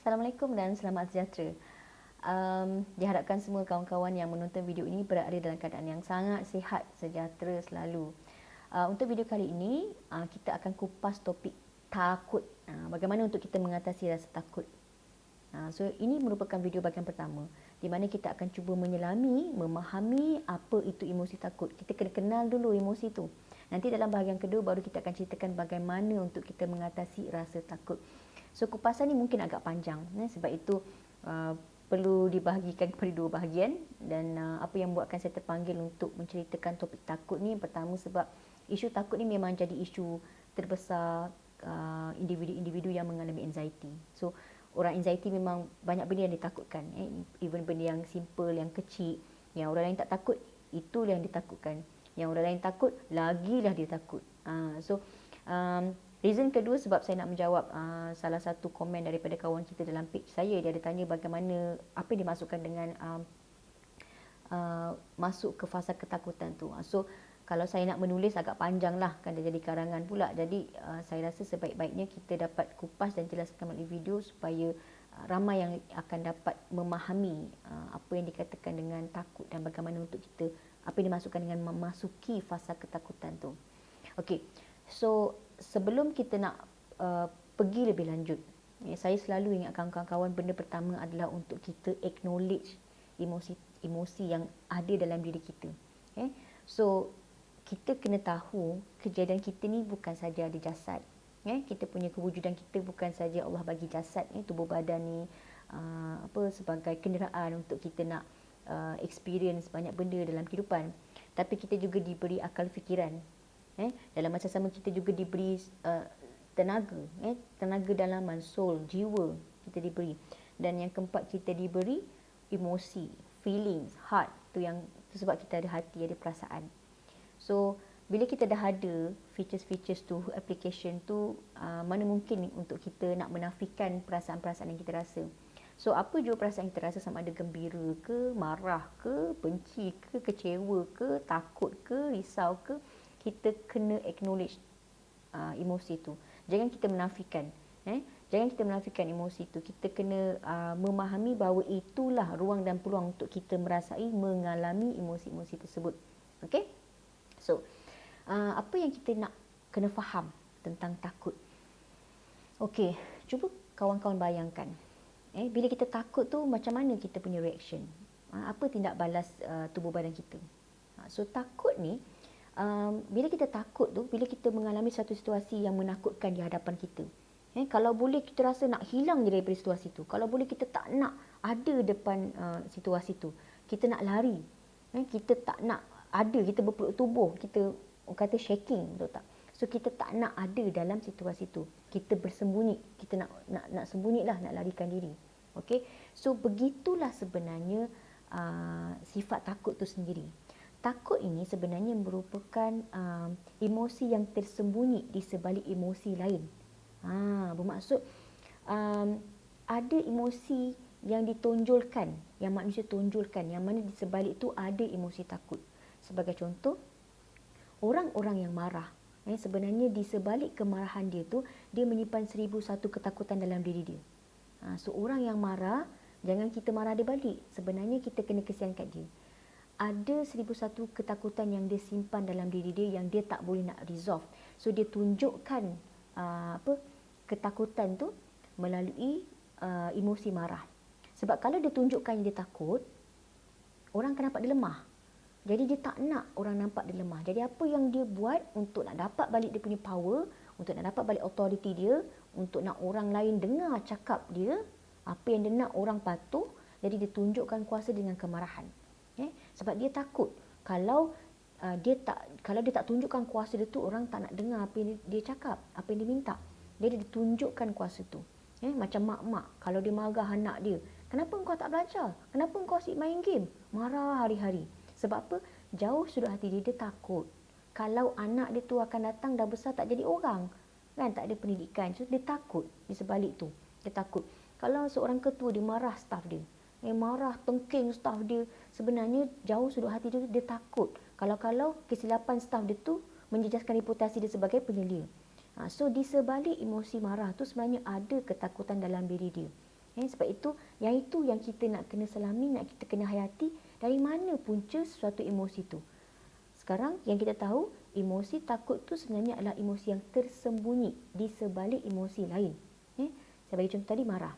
Assalamualaikum dan selamat sejahtera. Diharapkan semua kawan-kawan yang menonton video ini berada dalam keadaan yang sangat sihat, sejahtera selalu. Untuk video kali ini, kita akan kupas topik takut. Bagaimana untuk kita mengatasi rasa takut. So, ini merupakan video bahagian pertama di mana kita akan cuba menyelami, memahami apa itu emosi takut. Kita kena kenal dulu emosi itu. Nanti dalam bahagian kedua baru kita akan ceritakan bagaimana untuk kita mengatasi rasa takut. So, kupasan ni mungkin agak panjang, sebab itu perlu dibahagikan kepada dua bahagian. Dan apa yang buatkan saya terpanggil untuk menceritakan topik takut ni, pertama sebab isu takut ni memang jadi isu terbesar individu-individu yang mengalami anxiety. So, orang anxiety memang banyak benda yang ditakutkan, even benda yang simple, yang kecil, yang orang lain tak takut, itulah yang ditakutkan. Yang orang lain takut, lagilah dia takut. Reason kedua sebab saya nak menjawab salah satu komen daripada kawan kita dalam page saya. Dia ada tanya bagaimana, apa yang dimasukkan dengan masuk ke fasa ketakutan tu. So, kalau saya nak menulis agak panjang lah, kan dia jadi karangan pula. Jadi saya rasa sebaik-baiknya kita dapat kupas dan jelaskan melalui video supaya ramai yang akan dapat memahami apa yang dikatakan dengan takut dan bagaimana untuk kita, apa yang dimasukkan dengan memasuki fasa ketakutan tu. Okey. So, sebelum kita nak pergi lebih lanjut, saya selalu ingatkan kawan-kawan, benda pertama adalah untuk kita acknowledge emosi yang ada dalam diri kita. So, kita kena tahu kejadian kita ni bukan saja ada jasad. Kita punya kewujudan kita bukan saja Allah bagi jasad ni, tubuh badan ni sebagai kenderaan untuk kita nak experience banyak benda dalam kehidupan. Tapi kita juga diberi akal fikiran. Dalam masa sama kita juga diberi tenaga, tenaga dalaman, soul, jiwa kita diberi. Dan yang keempat, kita diberi emosi, feelings, heart. Tu sebab kita ada hati, ada perasaan. So, bila kita dah ada features-features tu, application tu, mana mungkin untuk kita nak menafikan perasaan-perasaan yang kita rasa. So, apa jua perasaan yang kita rasa, sama ada gembira ke, marah ke, benci ke, kecewa ke, takut ke, risau ke, kita kena acknowledge emosi tu. Jangan kita menafikan. Jangan kita menafikan emosi tu. Kita kena memahami bahawa itulah ruang dan peluang untuk kita merasai, mengalami emosi-emosi tersebut. Okey? So, apa yang kita nak kena faham tentang takut? Okey, cuba kawan-kawan bayangkan. Bila kita takut tu, macam mana kita punya reaction? Apa tindak balas tubuh badan kita? So, takut ni, bila kita takut tu, bila kita mengalami satu situasi yang menakutkan di hadapan kita, kalau boleh kita rasa nak hilang je daripada situasi tu. Kalau boleh kita tak nak ada depan situasi tu. Kita nak lari. Kita tak nak ada, kita berpeluk tubuh, kita kata shaking, betul tak? So, kita tak nak ada dalam situasi tu. Kita bersembunyi, kita nak sembunyilah, nak larikan diri. Okey? So, begitulah sebenarnya sifat takut tu sendiri. Takut ini sebenarnya merupakan emosi yang tersembunyi di sebalik emosi lain. Bermaksud ada emosi yang ditonjolkan, yang manusia tonjolkan, yang mana di sebalik itu ada emosi takut. Sebagai contoh, orang-orang yang marah, sebenarnya di sebalik kemarahan dia tu, dia menyimpan 1001 ketakutan dalam diri dia. So, orang yang marah, jangan kita marah dia balik. Sebenarnya kita kena kesian kat dia. Ada 1001 ketakutan yang dia simpan dalam diri dia yang dia tak boleh nak resolve. So, dia tunjukkan ketakutan tu melalui emosi marah. Sebab kalau dia tunjukkan dia takut, orang akan nampak dia lemah. Jadi dia tak nak orang nampak dia lemah. Jadi apa yang dia buat untuk nak dapat balik dia punya power, untuk nak dapat balik authority dia, untuk nak orang lain dengar cakap dia, apa yang dia nak orang patuh, jadi dia tunjukkan kuasa dengan kemarahan. Sebab dia takut kalau dia tak tunjukkan kuasa dia tu, orang tak nak dengar apa yang dia cakap, apa yang dia minta. Jadi dia tunjukkan kuasa tu. Macam mak-mak, kalau dia marah anak dia, kenapa engkau tak belajar? Kenapa engkau asyik main game? Marah hari-hari. Sebab apa? Jauh sudut hati dia, dia takut kalau anak dia tu akan datang dah besar tak jadi orang, kan, tak ada pendidikan. So, dia takut di sebalik tu. Dia takut kalau seorang ketua dia marah staff dia, marah tengking staff dia, sebenarnya jauh sudut hati dia takut kalau kesilapan staff dia tu menjejaskan reputasi dia sebagai penyelia. So, di sebalik emosi marah tu sebenarnya ada ketakutan dalam diri dia. Sebab itu yang kita nak kena selami, nak kita kena hayati, dari mana punca suatu emosi tu. Sekarang yang kita tahu, emosi takut tu sebenarnya adalah emosi yang tersembunyi di sebalik emosi lain. Saya bagi contoh tadi, marah.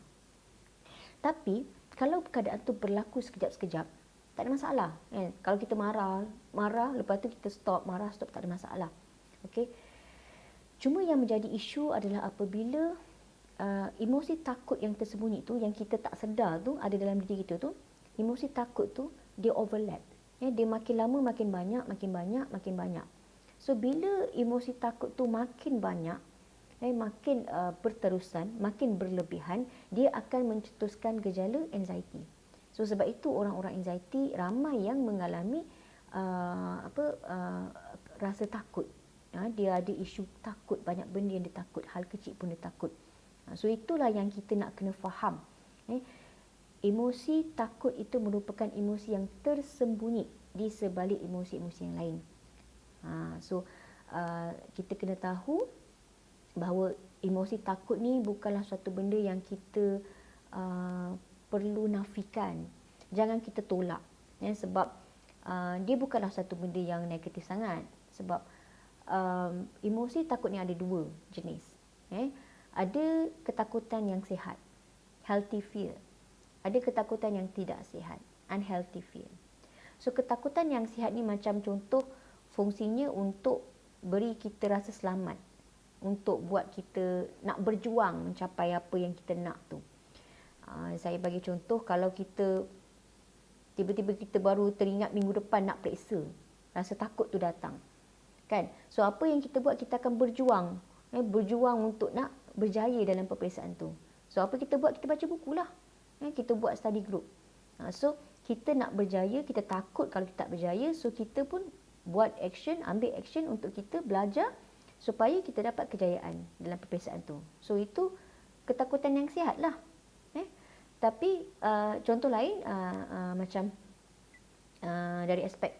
Tapi kalau keadaan tu berlaku sekejap-sekejap, tak ada masalah. Kalau kita marah, lepas tu kita stop, tak ada masalah. Okey. Cuma yang menjadi isu adalah apabila emosi takut yang tersembunyi tu, yang kita tak sedar tu, ada dalam diri kita tu, emosi takut tu dia overlap. Dia makin lama makin banyak, makin banyak. So bila emosi takut tu makin banyak, makin berterusan, makin berlebihan, dia akan mencetuskan gejala anxiety. So sebab itu orang-orang anxiety ramai yang mengalami rasa takut. Dia ada isu takut, banyak benda yang dia takut, hal kecil pun dia takut. So itulah yang kita nak kena faham. Emosi takut itu merupakan emosi yang tersembunyi di sebalik emosi-emosi yang lain. So kita kena tahu bahawa emosi takut ni bukanlah suatu benda yang kita perlu nafikan. Jangan kita tolak. Sebab dia bukanlah satu benda yang negatif sangat. Sebab emosi takut ni ada dua jenis. Ada ketakutan yang sihat, healthy fear. Ada ketakutan yang tidak sihat, unhealthy fear. So ketakutan yang sihat ni macam contoh, fungsinya untuk beri kita rasa selamat, untuk buat kita nak berjuang mencapai apa yang kita nak tu. Saya bagi contoh, kalau kita tiba-tiba kita baru teringat minggu depan nak periksa, rasa takut tu datang, kan? So apa yang kita buat, kita akan berjuang, berjuang untuk nak berjaya dalam peperiksaan tu. So apa kita buat, kita baca buku lah, kita buat study group. So kita nak berjaya, kita takut kalau kita tak berjaya, so kita pun buat action, ambil action untuk kita belajar supaya kita dapat kejayaan dalam peperiksaan tu. So itu ketakutan yang sihat lah. Tapi contoh lain macam dari aspek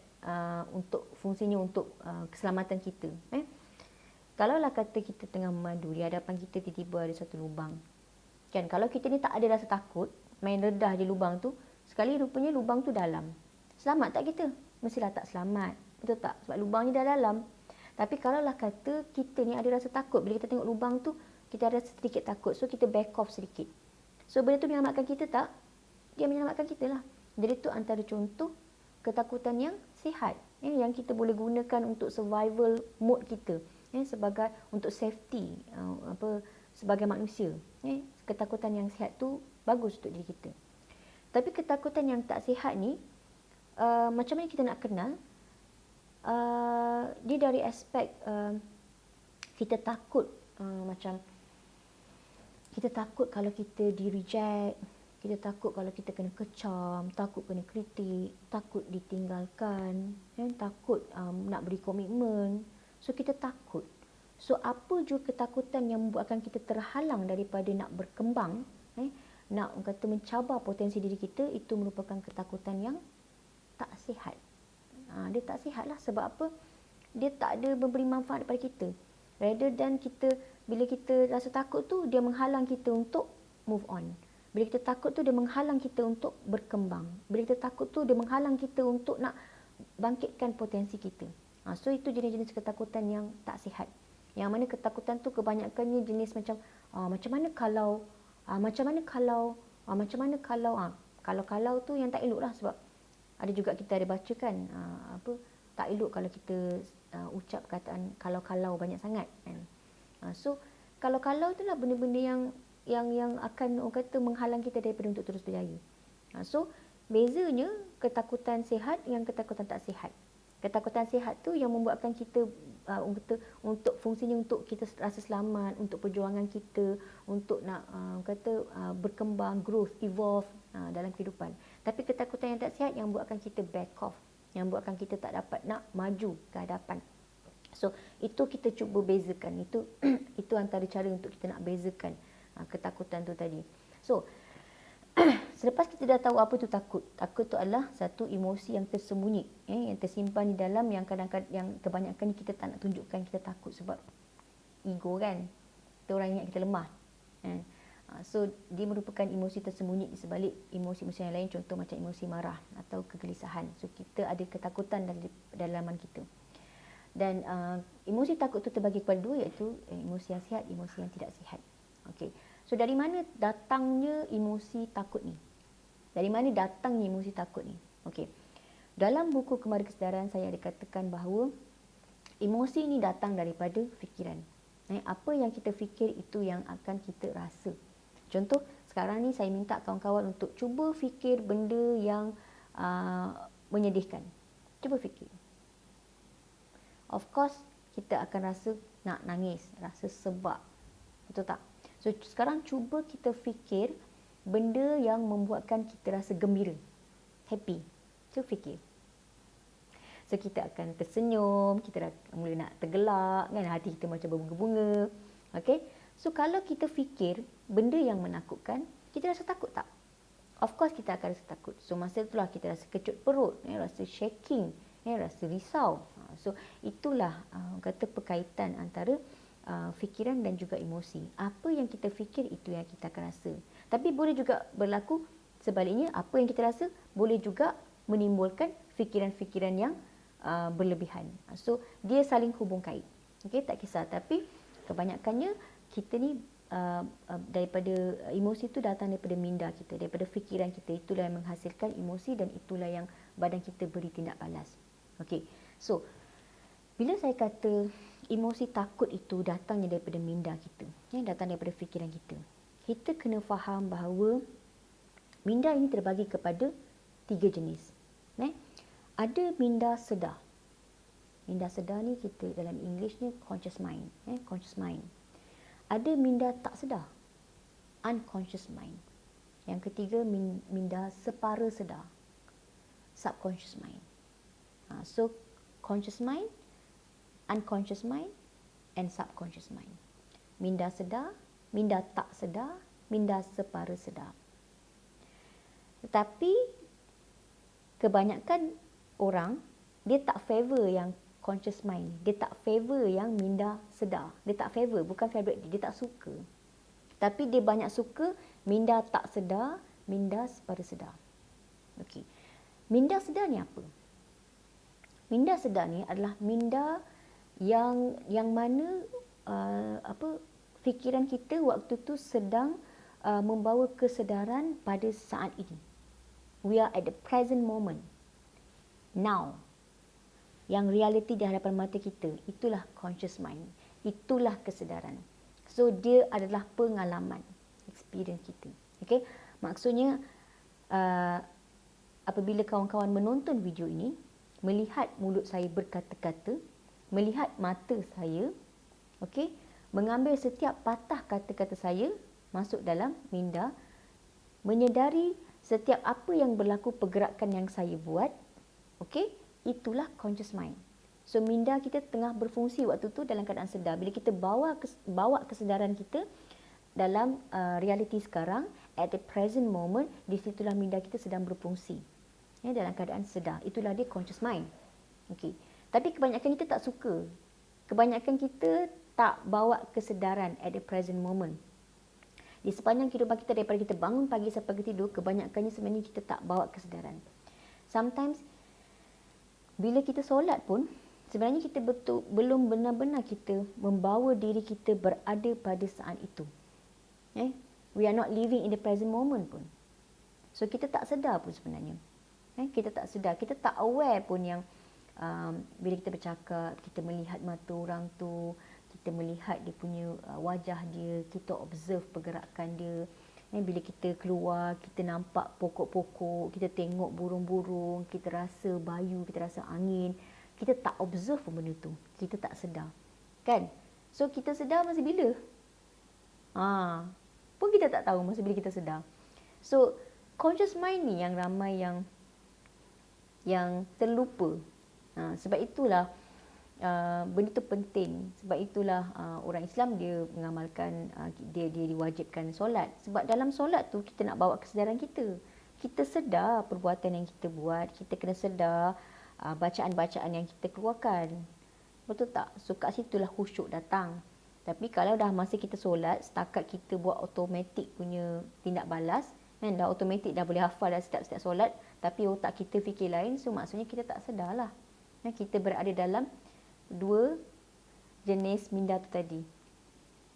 untuk fungsinya untuk keselamatan kita. Kalaulah kata kita tengah memandu, di hadapan kita tiba-tiba ada satu lubang. Kan, kalau kita ni tak ada rasa takut, main redah di lubang tu, sekali rupanya lubang tu dalam. Selamat tak kita? Mestilah tak selamat. Betul tak? Sebab lubang ni dah dalam. Tapi kalaulah kata kita ni ada rasa takut, bila kita tengok lubang tu, kita ada sedikit takut. So kita back off sedikit. So benda tu menyelamatkan kita tak? Dia menyelamatkan kita lah. Jadi tu antara contoh ketakutan yang sihat, yang kita boleh gunakan untuk survival mode kita, sebagai untuk safety sebagai manusia. Ketakutan yang sihat tu bagus untuk diri kita. Tapi ketakutan yang tak sihat ni, macam mana kita nak kenal? Dia dari aspek kita takut, macam kita takut kalau kita di reject, kita takut kalau kita kena kecam, takut kena kritik, takut ditinggalkan, takut nak beri komitmen. So kita takut. So apa juga ketakutan yang membuatkan kita terhalang daripada nak berkembang, nak kata mencabar potensi diri kita, itu merupakan ketakutan yang tak sihat. Dia tak sihat lah. Sebab apa? Dia tak ada memberi manfaat kepada kita. Rather than kita, bila kita rasa takut tu, dia menghalang kita untuk move on. Bila kita takut tu, dia menghalang kita untuk berkembang. Bila kita takut tu, dia menghalang kita untuk nak bangkitkan potensi kita. So itu jenis-jenis ketakutan yang tak sihat. Yang mana ketakutan tu kebanyakannya jenis macam macam mana kalau, kalau tu yang tak elok lah. Sebab ada juga kita ada baca kan, tak elok kalau kita ucap kataan kalau-kalau banyak sangat kan. So kalau-kalau itulah benda-benda yang akan orang kata menghalang kita daripada untuk terus berjaya. So bezanya ketakutan sihat yang ketakutan tak sihat. Ketakutan sihat tu yang membuatkan kita untuk fungsinya untuk kita rasa selamat, untuk perjuangan kita, untuk nak berkembang, growth, evolve dalam kehidupan. Tapi ketakutan yang tak sihat yang buatkan kita back off, yang buatkan kita tak dapat nak maju ke hadapan. So itu kita cuba bezakan. Itu antara cara untuk kita nak bezakan ketakutan tu tadi. So selepas kita dah tahu apa tu takut. Takut tu adalah satu emosi yang tersembunyi, yang tersimpan di dalam, yang kadang-kadang, yang kebanyakan kita tak nak tunjukkan kita takut sebab ego kan. Kita orang ingat kita lemah. So dia merupakan emosi tersembunyi di sebalik emosi-emosi yang lain, contoh macam emosi marah atau kegelisahan. So kita ada ketakutan dalam dalaman kita. Dan emosi takut itu terbagi kepada dua, iaitu emosi yang sihat, emosi yang tidak sihat. Okey. So dari mana datangnya emosi takut ni? Dari mana datangnya emosi takut ni? Okey. Dalam buku Kembali Kesedaran saya ada katakan bahawa emosi ini datang daripada fikiran. Apa yang kita fikir itu yang akan kita rasa. Contoh, sekarang ni saya minta kawan-kawan untuk cuba fikir benda yang menyedihkan. Cuba fikir. Of course, kita akan rasa nak nangis, rasa sebab. Betul tak? So, sekarang cuba kita fikir benda yang membuatkan kita rasa gembira, happy. Cuba fikir. So, kita akan tersenyum, kita mula nak tergelak, kan? Hati kita macam berbunga-bunga. Okay? So, kalau kita fikir benda yang menakutkan, kita rasa takut tak? Of course, kita akan rasa takut. So, masa itulah kita rasa kecut perut, rasa shaking, rasa risau. So, itulah kata perkaitan antara fikiran dan juga emosi. Apa yang kita fikir, itu yang kita akan rasa. Tapi boleh juga berlaku sebaliknya, apa yang kita rasa boleh juga menimbulkan fikiran-fikiran yang berlebihan. So, dia saling hubung kait. Okay, tak kisah. Tapi kebanyakannya kita ni daripada emosi itu datang daripada minda kita, daripada fikiran kita. Itulah yang menghasilkan emosi dan itulah yang badan kita beri tindak balas. Okey. So, bila saya kata emosi takut itu datangnya daripada minda kita, datang daripada fikiran kita, kita kena faham bahawa minda ini terbagi kepada 3 jenis. Ada minda sedar. Minda sedar ni kita dalam English ni conscious mind, conscious mind. Ada minda tak sedar, unconscious mind. Yang ketiga minda separa sedar, subconscious mind. So conscious mind, unconscious mind and subconscious mind. Minda sedar, minda tak sedar, minda separa sedar. Tetapi kebanyakan orang dia tak favor yang conscious mind. Dia tak favor yang minda sedar. Dia tak favor, bukan favorite dia tak suka. Tapi dia banyak suka minda tak sedar, minda separa sedar. Okey. Minda sedar ni apa? Minda sedar ni adalah minda yang mana fikiran kita waktu tu sedang membawa kesedaran pada saat ini. We are at the present moment. Now. Yang realiti di hadapan mata kita, itulah conscious mind. Itulah kesedaran. So, dia adalah pengalaman, experience kita. Okay? Maksudnya, apabila kawan-kawan menonton video ini, melihat mulut saya berkata-kata, melihat mata saya, okay, mengambil setiap patah kata-kata saya masuk dalam minda, menyedari setiap apa yang berlaku pergerakan yang saya buat, okay, itulah conscious mind. So, minda kita tengah berfungsi waktu tu dalam keadaan sedar. Bila kita bawa kesedaran kita dalam realiti sekarang, at the present moment, di situlah minda kita sedang berfungsi. Dalam keadaan sedar. Itulah dia conscious mind. Okay. Tapi kebanyakan kita tak suka. Kebanyakan kita tak bawa kesedaran at the present moment. Di sepanjang kehidupan kita, daripada kita bangun pagi sampai kita tidur, kebanyakannya sebenarnya kita tak bawa kesedaran. Sometimes, bila kita solat pun, sebenarnya kita belum benar-benar kita membawa diri kita berada pada saat itu. We are not living in the present moment pun. So, kita tak sedar pun sebenarnya. Kita tak sedar, kita tak aware pun yang bila kita bercakap, kita melihat mata orang tu, kita melihat dia punya wajah dia, kita observe pergerakan dia. Bila kita keluar, kita nampak pokok-pokok, kita tengok burung-burung, kita rasa bayu, kita rasa angin. Kita tak observe pun benda tu. Kita tak sedar. Kan? So, kita sedar masa bila? Pun kita tak tahu masa bila kita sedar. So, conscious mind ni yang ramai yang terlupa. Sebab itulah benda tu penting. Sebab itulah orang Islam dia mengamalkan, dia diwajibkan solat. Sebab dalam solat tu kita nak bawa kesedaran kita. Kita sedar perbuatan yang kita buat. Kita kena sedar bacaan-bacaan yang kita keluarkan. Betul tak? So kat situlah khusyuk datang. Tapi kalau dah masa kita solat, setakat kita buat automatik punya tindak balas, kan, dah automatik dah boleh hafal dah setiap solat, tapi otak kita fikir lain, so maksudnya kita tak sedar lah. Kita berada dalam dua jenis minda tu tadi,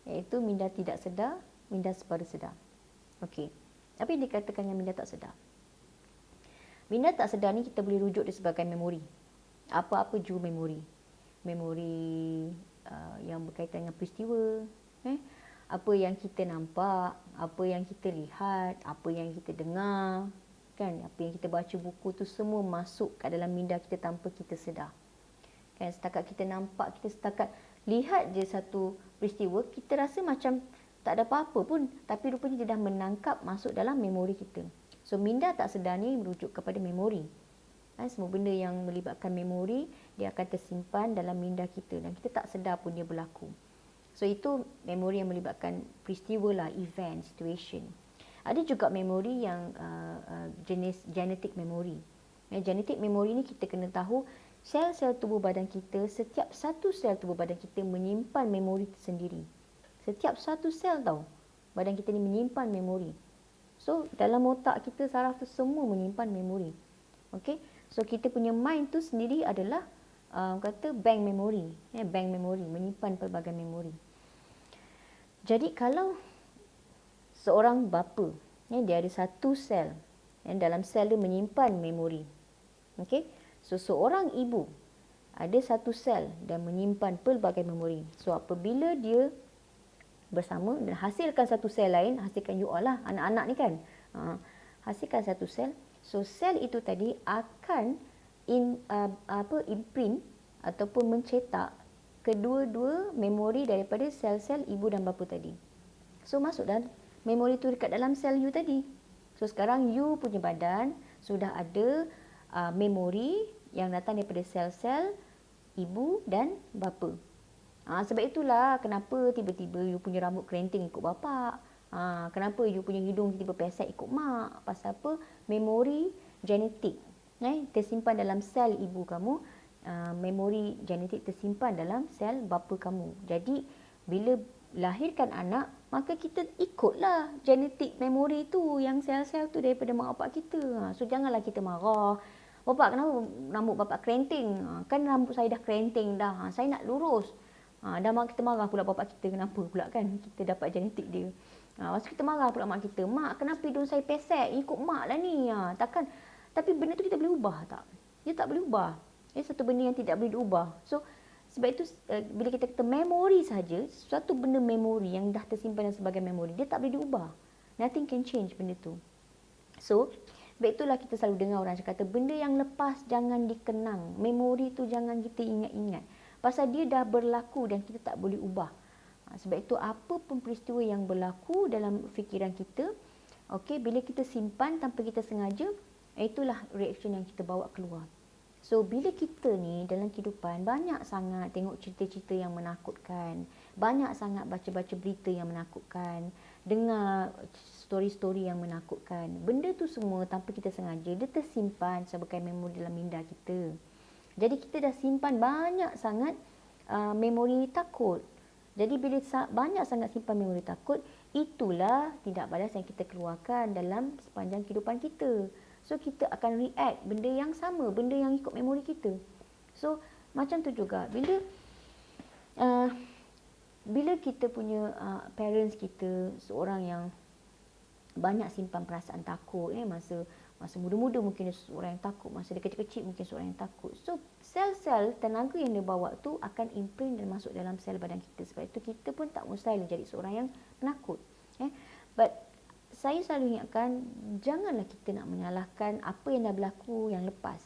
iaitu minda tidak sedar, minda separuh sedar. Okey. Apa yang dikatakan yang minda tak sedar? Minda tak sedar ni kita boleh rujuk dia sebagai memori. Apa-apa jua memori. Memori yang berkaitan dengan peristiwa, apa yang kita nampak, apa yang kita lihat, apa yang kita dengar, kan, apa yang kita baca buku tu semua masuk kat dalam minda kita tanpa kita sedar. Kan, setakat kita nampak, kita setakat lihat je satu peristiwa, kita rasa macam tak ada apa-apa pun, tapi rupanya dia dah menangkap masuk dalam memori kita. So minda tak sedar ni merujuk kepada memori. Semua benda yang melibatkan memori, dia akan tersimpan dalam minda kita dan kita tak sedar pun dia berlaku. So itu memori yang melibatkan peristiwa lah, event, situation. Ada juga memori yang jenis genetic memory. Genetic memory ni kita kena tahu sel-sel tubuh badan kita, setiap satu sel tubuh badan kita menyimpan memori tersendiri. Setiap satu sel tau, badan kita ni menyimpan memori. So dalam otak kita, saraf tu semua menyimpan memori. Okay? So kita punya mind tu sendiri adalah kata bank memory, bank memory, menyimpan pelbagai memori. Jadi kalau seorang bapa, dia ada satu sel, dalam sel dia menyimpan memori. Okay? So seorang ibu ada satu sel dan menyimpan pelbagai memori. So apabila dia bersama dan hasilkan satu sel lain, hasilkan you all lah, anak-anak ni kan, hasilkan satu sel. So sel itu tadi akan imprint ataupun mencetak kedua-dua memori daripada sel-sel ibu dan bapa tadi. So masuk dalam memori tu dekat dalam sel you tadi. So sekarang you punya badan sudah ada memori yang datang daripada sel-sel ibu dan bapa. Sebab itulah kenapa tiba-tiba you punya rambut kerinting ikut bapa. Kenapa you punya hidung tiba-tiba pesek ikut mak. Pasal apa? Memori genetik tersimpan dalam sel ibu kamu, memori genetik tersimpan dalam sel bapa kamu. Jadi bila lahirkan anak, maka kita ikutlah genetik memori tu, yang sel-sel tu daripada mak bapak kita. So janganlah kita marah, bapak kenapa rambut bapak kerinting? Kan rambut saya dah kerinting dah, saya nak lurus. Dah mak kita marah pula bapak kita, kenapa pula kan kita dapat genetik dia. Lepas kita marah pula mak kita, mak kenapa hidung saya pesek, ikut mak lah ni. Takkan. Tapi benda tu kita boleh ubah tak? Dia tak boleh ubah. Satu benda yang tidak boleh diubah. So sebab itu bila kita kata memori saja, suatu benda memori yang dah tersimpan sebagai memori, dia tak boleh diubah. Nothing can change benda tu. So sebab itulah kita selalu dengar orang cakap, benda yang lepas jangan dikenang, memori tu jangan kita ingat-ingat. Pasal dia dah berlaku dan kita tak boleh ubah. Sebab itu apa pun peristiwa yang berlaku dalam fikiran kita, okey, bila kita simpan tanpa kita sengaja, itulah reaction yang kita bawa keluar. So bila kita ni dalam kehidupan banyak sangat tengok cerita-cerita yang menakutkan, banyak sangat baca-baca berita yang menakutkan, dengar story-story yang menakutkan, benda tu semua tanpa kita sengaja dia tersimpan sebagai memori dalam minda kita. Jadi kita dah simpan banyak sangat memori takut. Jadi bila banyak sangat simpan memori takut, itulah tindak balas yang kita keluarkan dalam sepanjang kehidupan kita. So kita akan react benda yang sama, benda yang ikut memori kita. So macam tu juga bila kita punya parents kita seorang yang banyak simpan perasaan takut, masa muda-muda mungkin dia seorang yang takut, masa dia kecil-kecil mungkin seorang yang takut. So sel-sel tenaga yang dia bawa tu akan imprint dan masuk dalam sel badan kita. Sebab itu kita pun tak mustahil jadi seorang yang penakut. But saya selalu ingatkan, janganlah kita nak menyalahkan apa yang dah berlaku yang lepas.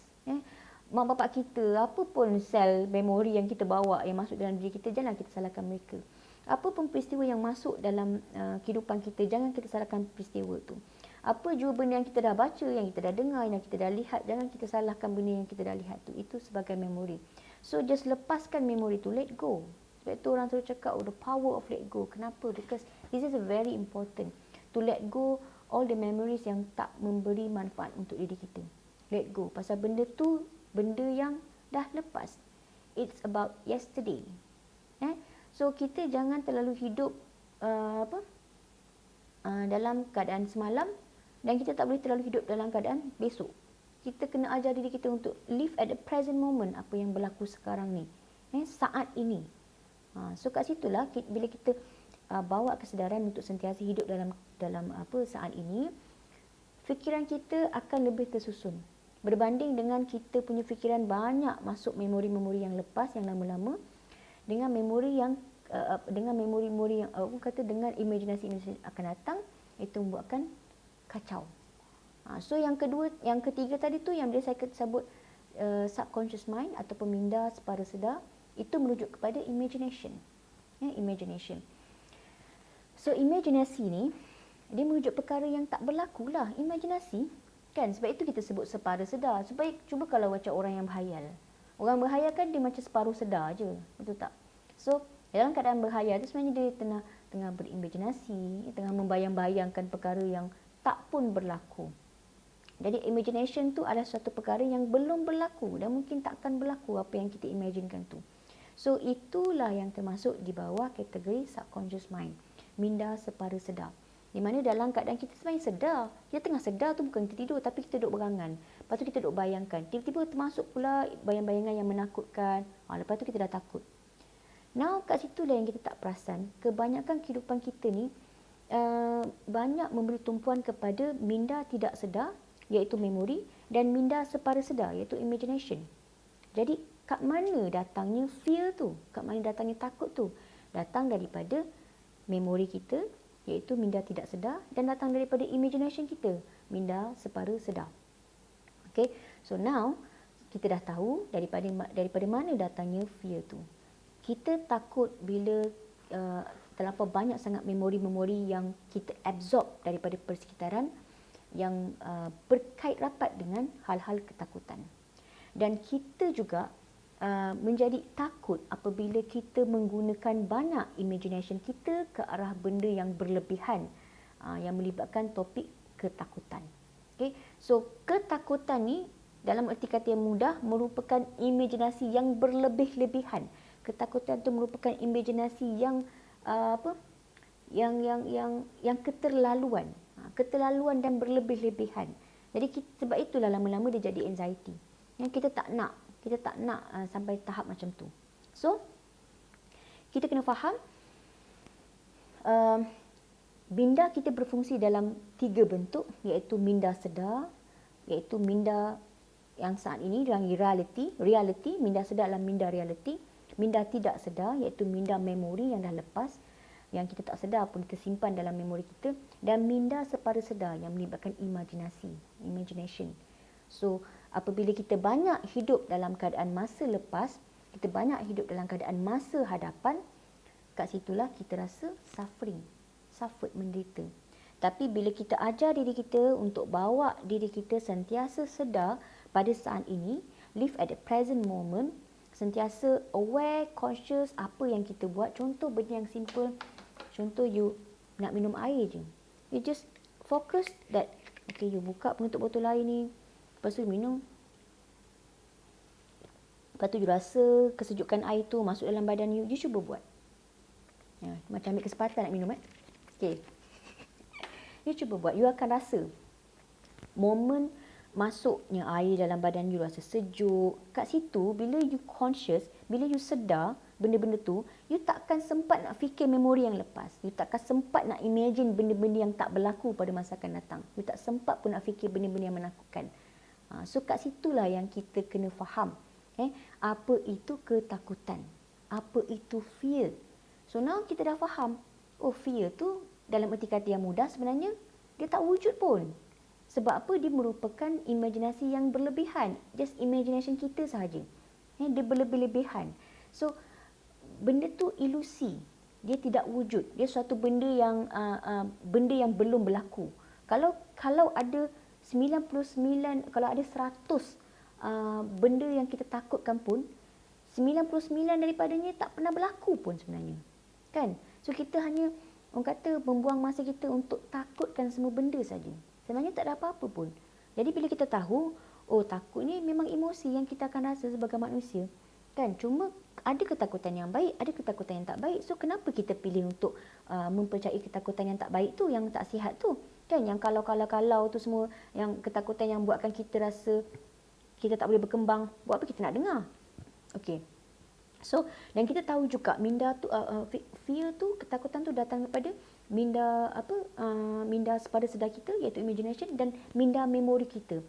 Mak bapak kita, apa pun sel memori yang kita bawa yang masuk dalam diri kita, janganlah kita salahkan mereka. Apa pun peristiwa yang masuk dalam kehidupan kita, jangan kita salahkan peristiwa tu. Apa jua benda yang kita dah baca, yang kita dah dengar, yang kita dah lihat, jangan kita salahkan benda yang kita dah lihat tu. Itu sebagai memori. So just lepaskan memori tu, let go. Sebab tu orang selalu cakap, the power of let go. Kenapa? Because this is very important. To let go all the memories yang tak memberi manfaat untuk diri kita. Let go. Pasal benda tu, benda yang dah lepas. It's about yesterday. So So kita jangan terlalu hidup dalam keadaan semalam, dan kita tak boleh terlalu hidup dalam keadaan besok. Kita kena ajar diri kita untuk live at the present moment, apa yang berlaku sekarang ni, saat ini. So kat situlah bila kita bawa kesedaran untuk sentiasa hidup dalam saat ini, fikiran kita akan lebih tersusun berbanding dengan kita punya fikiran banyak masuk memori-memori yang lepas, yang lama-lama, dengan memori yang dengan dengan imaginasi akan datang, itu membuatkan kacau. So yang ketiga tadi tu yang saya sebut subconscious mind ataupun minda separa sedar, itu merujuk kepada imagination. Imagination. So imajinasi ni dia merujuk perkara yang tak berlaku lah, imajinasi kan. Sebab itu kita sebut separa sedar. Supaya cuba kalau macam orang yang berhayal. Orang berhayal kan dia macam separuh sedar je, betul tak? So dalam keadaan berhayal tu sebenarnya dia tengah berimajinasi, tengah membayang-bayangkan perkara yang tak pun berlaku. Jadi imagination tu adalah suatu perkara yang belum berlaku dan mungkin takkan berlaku apa yang kita imaginekan tu. So itulah yang termasuk di bawah kategori subconscious mind, minda separa sedar. Di mana dalam keadaan kita sebenarnya sedar, kita tengah sedar tu bukan kita tidur, tapi kita duduk berangan. Lepas tu kita duduk bayangkan, tiba-tiba termasuk pula bayang-bayangan yang menakutkan. Lepas tu kita dah takut. Now kat situlah yang kita tak perasan, kebanyakan kehidupan kita ni banyak memberi tumpuan kepada minda tidak sedar, iaitu memori, dan minda separa sedar, iaitu imagination. Jadi kat mana datangnya fear tu? Kat mana datangnya takut tu? Datang daripada memori kita, iaitu minda tidak sedar, dan datang daripada imagination kita, minda separa sedar. Okay, so now kita dah tahu daripada mana datangnya fear tu. Kita takut bila terlampau banyak sangat memori-memori yang kita absorb daripada persekitaran yang berkait rapat dengan hal-hal ketakutan. Dan kita juga menjadi takut apabila kita menggunakan banyak imagination kita ke arah benda yang berlebihan yang melibatkan topik ketakutan. Okay? So ketakutan ni dalam erti kata yang mudah merupakan imajinasi yang berlebih-lebihan. Ketakutan itu merupakan imajinasi yang yang keterlaluan, keterlaluan dan berlebih-lebihan. Jadi sebab itulah lama-lama dia jadi anxiety. Yang kita tak nak sampai tahap macam tu. So kita kena faham minda kita berfungsi dalam 3 bentuk, iaitu minda sedar, iaitu minda yang saat ini yang reality, minda sedar adalah minda reality. Minda tidak sedar iaitu minda memori yang dah lepas, yang kita tak sedar pun tersimpan dalam memori kita, dan minda separa sedar yang melibatkan imagination. So apabila kita banyak hidup dalam keadaan masa lepas, kita banyak hidup dalam keadaan masa hadapan, kat situlah kita rasa suffered, menderita. Tapi bila kita ajar diri kita untuk bawa diri kita sentiasa sedar pada saat ini, live at the present moment, sentiasa aware, conscious apa yang kita buat. Contoh benda yang simple, contoh you nak minum air je, you just focus that, okay, you buka penutup botol air ni, lepas tu minum, lepas tu you rasa kesejukan air tu masuk dalam badan you cuba buat. Macam ambil kesempatan nak minum okay. You cuba buat, you akan rasa momen masuknya air dalam badan you rasa sejuk. Kat situ bila you conscious, bila you sedar benda-benda tu, you takkan sempat nak fikir memori yang lepas. You takkan sempat nak imagine benda-benda yang tak berlaku pada masa akan datang. You tak sempat pun nak fikir benda-benda yang menakutkan. So kat situlah yang kita kena faham. Apa itu ketakutan? Apa itu fear? So now kita dah faham. Oh, fear tu dalam erti kata yang mudah sebenarnya dia tak wujud pun. Sebab apa? Dia merupakan imajinasi yang berlebihan. Just imagination kita sahaja. Dia berlebih-lebihan. So, benda tu ilusi. Dia tidak wujud. Dia suatu benda yang belum berlaku. Kalau ada 99, kalau ada 100 benda yang kita takutkan pun, 99 daripadanya tak pernah berlaku pun sebenarnya. Kan? So, kita hanya, orang kata, membuang masa kita untuk takutkan semua benda saja. Sebenarnya tak ada apa-apa pun. Jadi bila kita tahu, oh takut ni memang emosi yang kita akan rasa sebagai manusia. Kan? Cuma ada ketakutan yang baik, ada ketakutan yang tak baik. So kenapa kita pilih untuk mempercayai ketakutan yang tak baik tu, yang tak sihat tu? Kan? Yang kalau tu semua, yang ketakutan yang buatkan kita rasa kita tak boleh berkembang. Buat apa kita nak dengar? Okey. So, dan kita tahu juga minda tu, fear tu, ketakutan tu datang daripada minda minda pada sedar kita, iaitu imagination, dan minda memori kita,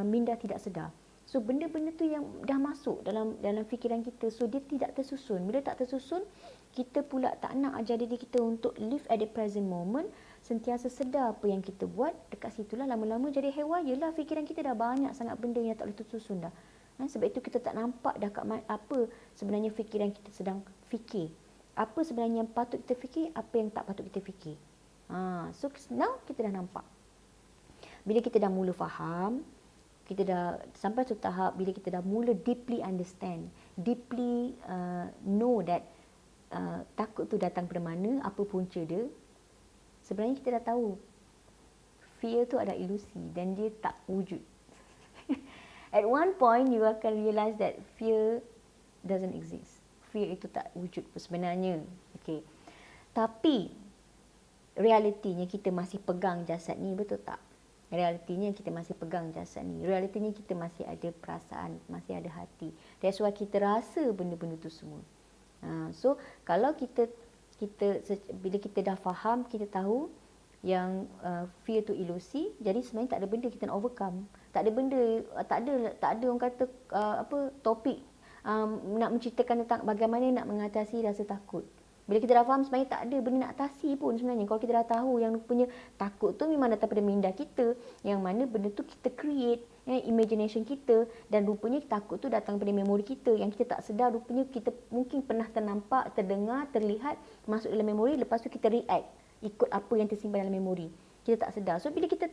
minda tidak sedar. So benda-benda tu yang dah masuk dalam fikiran kita, so dia tidak tersusun. Bila tak tersusun, kita pula tak nak ajar diri kita untuk live at the present moment, sentiasa sedar apa yang kita buat. Dekat situlah lama-lama jadi hewaya lah, fikiran kita dah banyak sangat benda yang tak boleh tersusun dah. Sebab itu kita tak nampak dah apa sebenarnya fikiran kita sedang fikir. Apa sebenarnya yang patut kita fikir, apa yang tak patut kita fikir. So now kita dah nampak. Bila kita dah mula faham, kita dah sampai satu tahap bila kita dah mula deeply understand, deeply know that takut tu datang dari mana, apa punca dia. Sebenarnya kita dah tahu fear tu ada ilusi dan dia tak wujud. At one point you akan realize that fear doesn't exist. Fear itu tak wujud pun sebenarnya. Okay. Tapi realitinya kita masih pegang jasad ni, betul tak? Realitinya kita masih pegang jasad ni. Realitinya kita masih ada perasaan, masih ada hati. That's why kita rasa benda-benda tu semua. So kalau kita bila kita dah faham, kita tahu yang fear tu ilusi, jadi sebenarnya tak ada benda kita nak overcome. Tak ada benda, tak ada orang kata topik nak menceritakan tentang bagaimana nak mengatasi rasa takut. Bila kita dah faham, sebenarnya tak ada benda nak atasi pun sebenarnya. Kalau kita dah tahu yang rupanya takut tu memang datang daripada minda kita, yang mana benda tu kita create, imagination kita, dan rupanya takut tu datang daripada memori kita, yang kita tak sedar rupanya kita mungkin pernah ternampak, terdengar, terlihat, masuk dalam memori, lepas tu kita react ikut apa yang tersimpan dalam memori. Kita tak sedar. So bila kita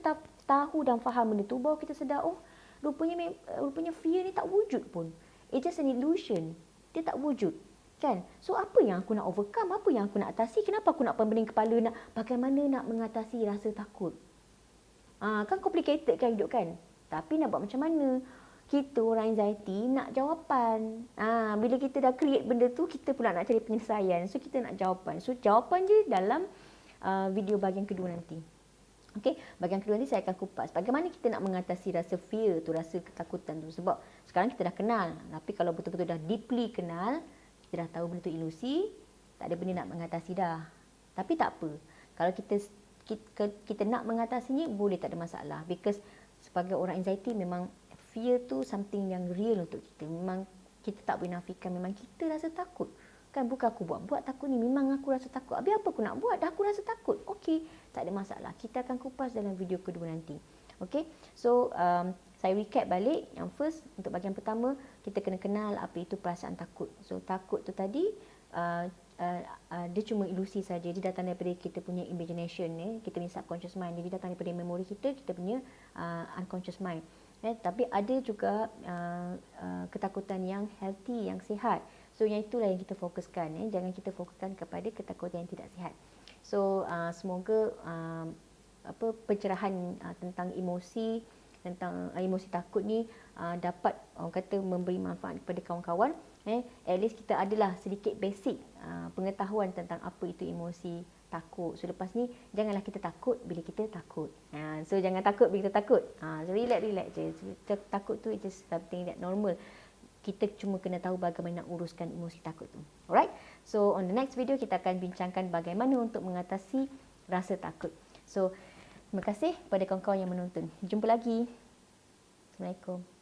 tahu dan faham benda tu, baru kita sedar, oh rupanya fear ni tak wujud pun. It's just an illusion. Dia tak wujud. Kan? So apa yang aku nak overcome? Apa yang aku nak atasi? Kenapa aku nak pening kepala nak bagaimana nak mengatasi rasa takut? Kan complicated kan hidup kan? Tapi nak buat macam mana? Kita orang anxiety nak jawapan. Bila kita dah create benda tu, kita pula nak cari penyelesaian. So kita nak jawapan. So jawapan je dalam video bahagian kedua nanti. Okey, bahagian kedua nanti saya akan kupas bagaimana kita nak mengatasi rasa fear tu, rasa ketakutan tu. Sebab sekarang kita dah kenal. Tapi kalau betul-betul dah deeply kenal, kita dah tahu benda tu ilusi, tak ada benda nak mengatasi dah. Tapi tak apa. Kalau kita nak mengatasinya, boleh, tak ada masalah. Because sebagai orang anxiety, memang fear tu something yang real untuk kita. Memang kita tak boleh nafikan, memang kita rasa takut. Kan bukan aku buat takut ni, memang aku rasa takut. Habis apa aku nak buat? Dah aku rasa takut. Okey, tak ada masalah. Kita akan kupas dalam video kedua nanti. Okey, so saya recap balik. Yang first, untuk bahagian pertama, kita kena kenal apa itu perasaan takut. So takut tu tadi dia cuma ilusi saja. Dia datang daripada kita punya imagination, kita punya subconscious mind. Dia datang daripada memori kita punya unconscious mind. Tapi ada juga ketakutan yang healthy, yang sihat. So yang itulah yang kita fokuskan. Jangan kita fokuskan kepada ketakutan yang tidak sihat. So semoga pencerahan tentang emosi takut ni dapat orang kata memberi manfaat kepada kawan-kawan. At least kita adalah sedikit basic pengetahuan tentang apa itu emosi takut. So lepas ni janganlah kita takut bila kita takut. So jangan takut bila kita takut. So relax je. Takut tu is just something that normal. Kita cuma kena tahu bagaimana nak uruskan emosi takut tu. Alright? So on the next video kita akan bincangkan bagaimana untuk mengatasi rasa takut. So terima kasih kepada kawan-kawan yang menonton. Jumpa lagi. Assalamualaikum.